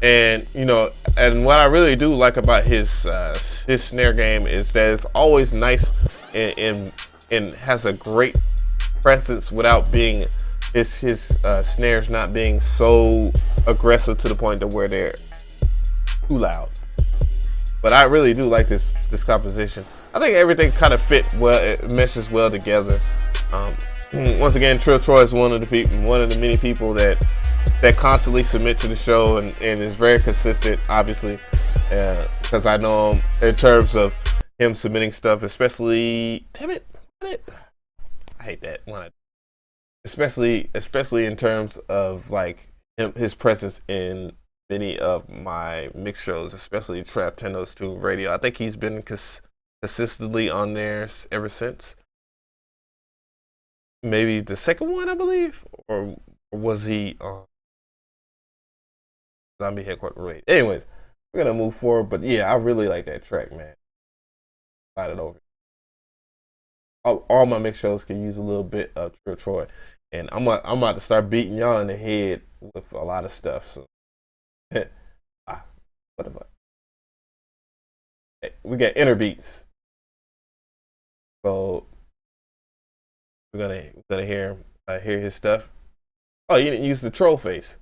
And you know, and what I really do like about his snare game is that it's always nice and has a great presence without being his snares not being so aggressive to the point to where they're too loud. But I really do like this composition. I think everything kind of fit well, it meshes well together. Once again, Trill Troy is one of the many people that constantly submit to the show and is very consistent, obviously, because I know him in terms of him submitting stuff, especially, damn it, I hate that one. Especially in terms of like his presence in many of my mix shows, especially Trap 1002 Radio. I think he's been consistently on there ever since. Maybe the second one, I believe, or was he Zombie Headquarters Radio? Anyways, we're gonna move forward, but yeah, I really like that track, man. slide it over. All my mix shows can use a little bit of Trill Troy, and I'm about to start beating y'all in the head with a lot of stuff. So, what the fuck? Hey, we got inner beats, so we're gonna hear his stuff. Oh, you didn't use the troll face.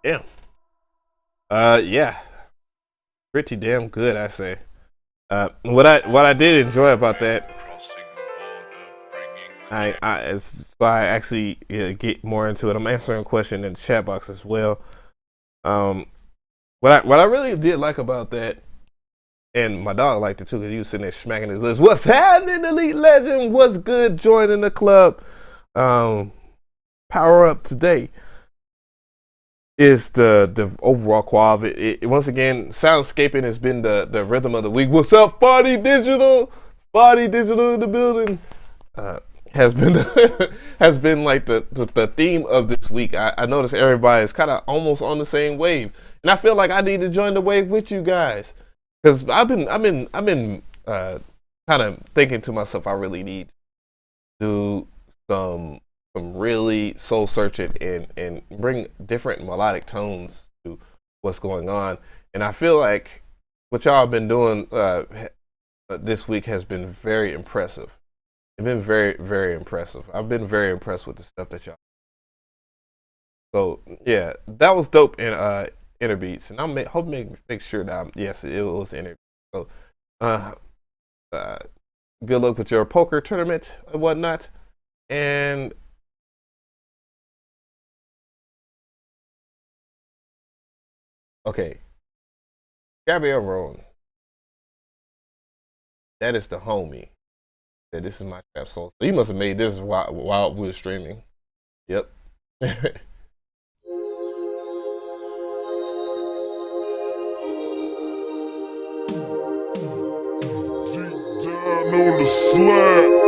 Damn. Yeah, pretty damn good, I say. What I did enjoy about that, I actually get more into it. I'm answering a question in the chat box as well. What I really did like about that, and my dog liked it too, because he was sitting there smacking his lips. What's happening, Elite Legend? What's good? Joining the club. Power up today. Is the overall quality. Once again, soundscaping has been the rhythm of the week. What's up, Body Digital? Body Digital in the building. Has been like the theme of this week. I noticed everybody is kind of almost on the same wave, and I feel like I need to join the wave with you guys, because I've been kind of thinking to myself, I really need to do some really soul searching and bring different melodic tones to what's going on. And I feel like what y'all have been doing this week has been very impressive. It's been very, very impressive. I've been very impressed with the stuff that y'all. So yeah, that was dope in inner beats, and I'm hope make sure that yes, it was inner. So good luck with your poker tournament and whatnot, and okay, Gabrielle Rowan. That is the homie. That this is my trap soul. So you must have made this while we were streaming. Yep. On the slab.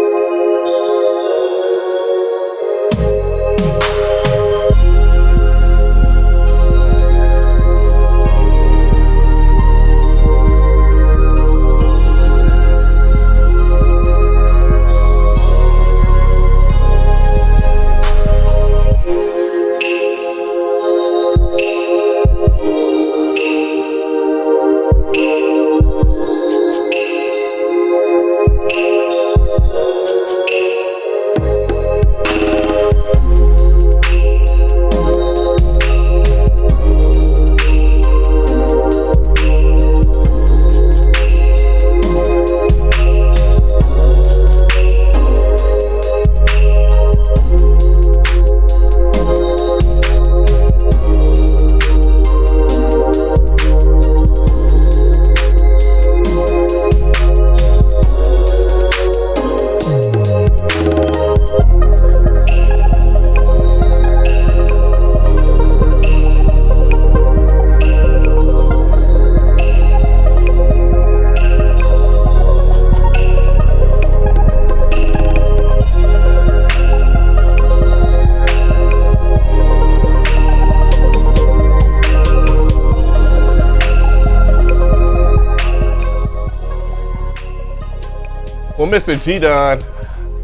Well, Mr. G Don,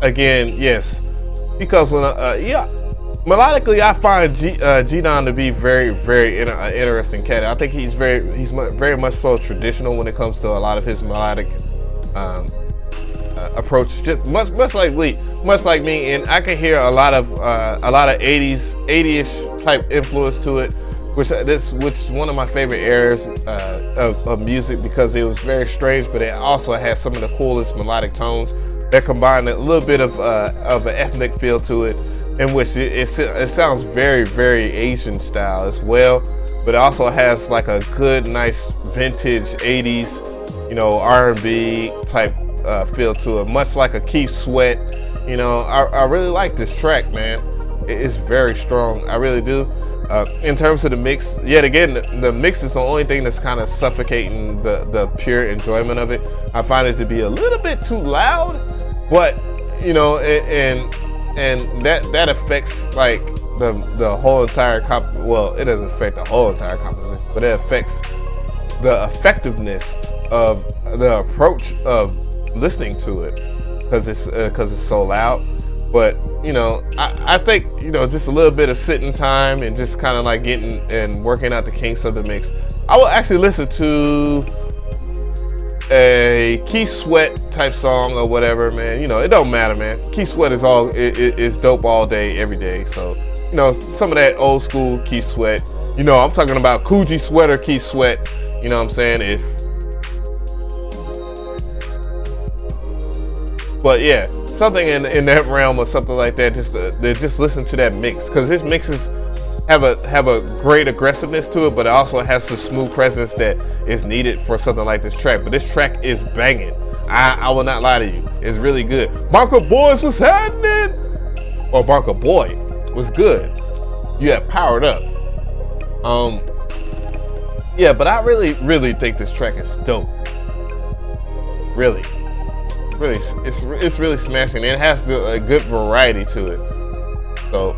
again, yes, because when yeah, melodically, I find G Don to be very, very interesting cat. I think he's very much so traditional when it comes to a lot of his melodic approach. Just much like Lee, much like me, and I can hear a lot of 80ish type influence to it, which is one of my favorite eras of music, because it was very strange, but it also has some of the coolest melodic tones that combine a little bit of an ethnic feel to it, in which it sounds very, very Asian style as well, but it also has like a good, nice vintage 80s, R&B type feel to it, much like a Keith Sweat. I really like this track, man. It's very strong. I really do. In terms of the mix, yet again, the mix is the only thing that's kind of suffocating the pure enjoyment of it. I find it to be a little bit too loud, but and that affects like the whole entire well, it doesn't affect the whole entire composition, but it affects the effectiveness of the approach of listening to it, because it's so loud. But I think just a little bit of sitting time and just kind of like getting and working out the kinks of the mix. I will actually listen to a Keith Sweat type song or whatever, man. It don't matter, man. Keith Sweat is dope all day, every day. So some of that old school Keith Sweat. I'm talking about Coogee Sweater Keith Sweat. You know what I'm saying? But yeah, something in that realm or something like that. Just listen to that mix, because his mixes have a great aggressiveness to it, but it also has the smooth presence that is needed for something like this track. But this track is banging. I will not lie to you. It's really good. Bunker Boys was happening, or Bunker Boy was good. You have powered up. Yeah, but I really think this track is dope. Really, it's really smashing. And it has a good variety to it. So.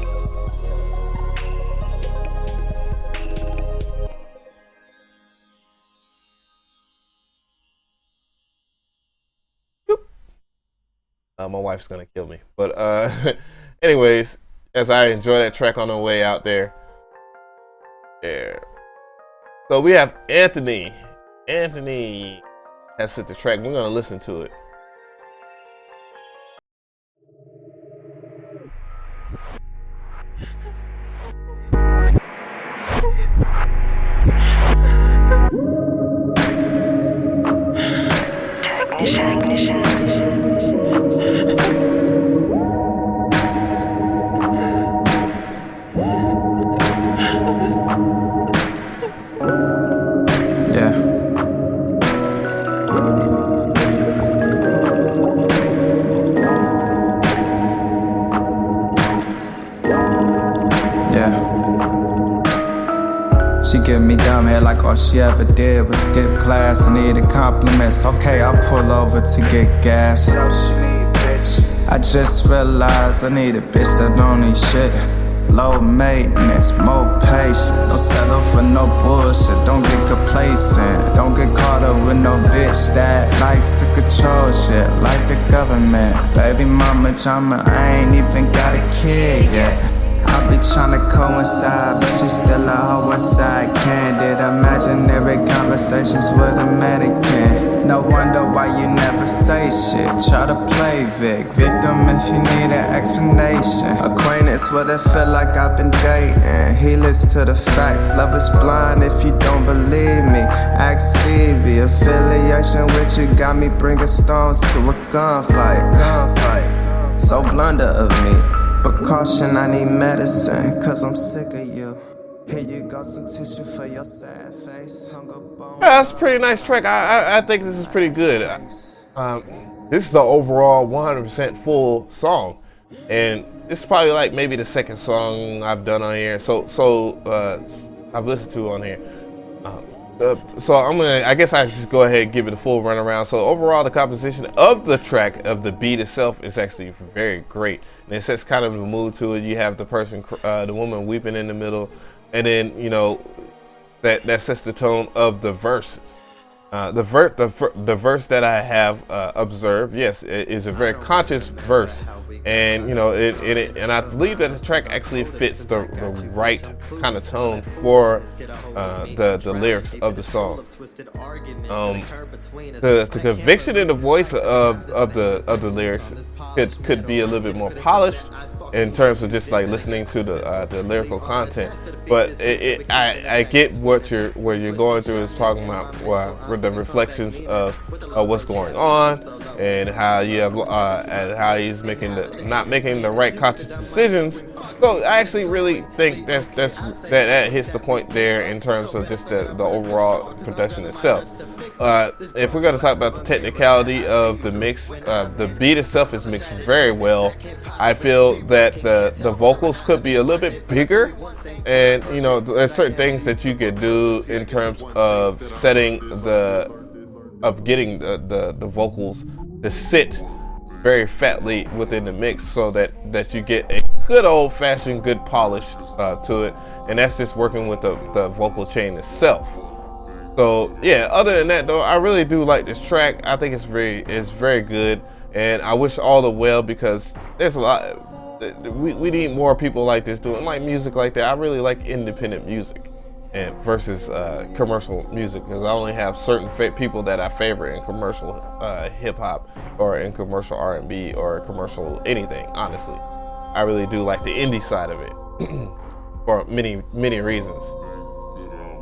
My wife's gonna kill me, but anyways, as I enjoy that track on the way out there. So we have Anthony has set the track. We're gonna listen to it. Technician. She give me dumb hair like all she ever did was skip class and needed compliments. Okay, I'll pull over to get gas. I just realized I need a bitch that don't need shit. Low maintenance, more patience. Don't settle for no bullshit, don't get complacent. Don't get caught up with no bitch that likes to control shit like the government. Baby mama drama, I ain't even got a kid yet. I be tryna coincide, but she still a hoe inside. Candid, imaginary conversations with a mannequin. No wonder why you never say shit. Try to play victim if you need an explanation. Acquaintance, what it feel like I've been dating. He listens to the facts, love is blind if you don't believe me. Ask Stevie, affiliation with you got me bringing stones to a gunfight. So blunder of me. Precaution, I need medicine, cause I'm sick of you. Here you go, some tissue for your sad face. Hunger bone. Yeah, that's a pretty nice track. I think this is pretty good. This is the overall 100% full song, and this is probably like maybe the second song I've done on here. So I've listened to on here. So I guess I just go ahead and give it a full run around. So overall, the composition of the track, of the beat itself, is actually very great. And it sets kind of a mood to it. You have the woman weeping in the middle, and then that sets the tone of the verses. The verse that I have observed, yes, it is a very conscious verse, and you know and I believe that the track actually fits the right kind of tone for the lyrics of the song. The conviction in the voice of the lyrics could be a little bit more polished in terms of just like listening to the lyrical content, but I get where you're going through is talking about the reflections of what's going on and how you have and how he's not making the right conscious decisions. So I actually really think that hits the point there in terms of just the overall production itself. If we're going to talk about the technicality of the mix, the beat itself is mixed very well. I feel that the vocals could be a little bit bigger, and you know there's certain things that you could do in terms of getting the vocals to sit very fatly within the mix, so that you get a good old-fashioned good polish to it, and that's just working with the vocal chain itself. So yeah, other than that though, I really do like this track. I think it's very good, and I wish all the well, because there's a lot. We need more people like this doing like music like that. I really like independent music and versus commercial music, because I only have certain people that I favor in commercial hip hop or in commercial R&B or commercial anything. Honestly, I really do like the indie side of it for many reasons,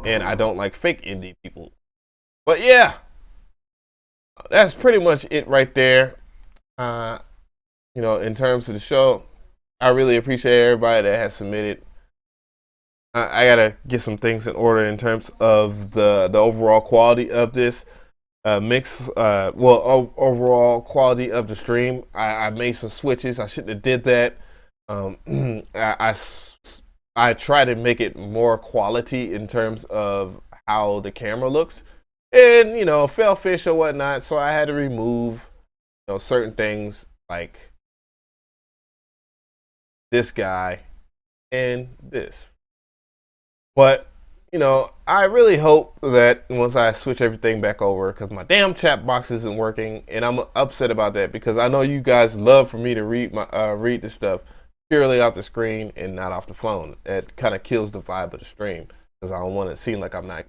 and I don't like fake indie people. But yeah, that's pretty much it right there. You know, in terms of the show, I really appreciate everybody that has submitted. I gotta get some things in order in terms of the overall quality of this mix. Overall quality of the stream. I made some switches. I shouldn't have did that. I try to make it more quality in terms of how the camera looks, and you know, fell fish or whatnot. So I had to remove certain things like this guy and this. But you know, I really hope that once I switch everything back over, because my damn chat box isn't working, and I'm upset about that, because I know you guys love for me to read the stuff purely off the screen and not off the phone. It kind of kills the vibe of the stream, because I don't want it to seem like I'm not.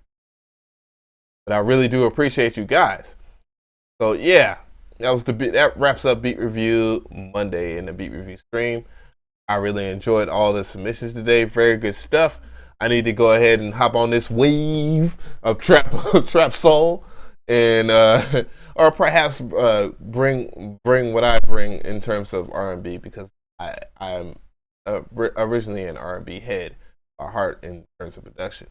But I really do appreciate you guys. So yeah, that wraps up Beat Review Monday in the Beat Review stream. I really enjoyed all the submissions today. Very good stuff. I need to go ahead and hop on this wave of trap soul, and or perhaps bring what I bring in terms of R&B, because I'm originally an R&B head, a heart in terms of production.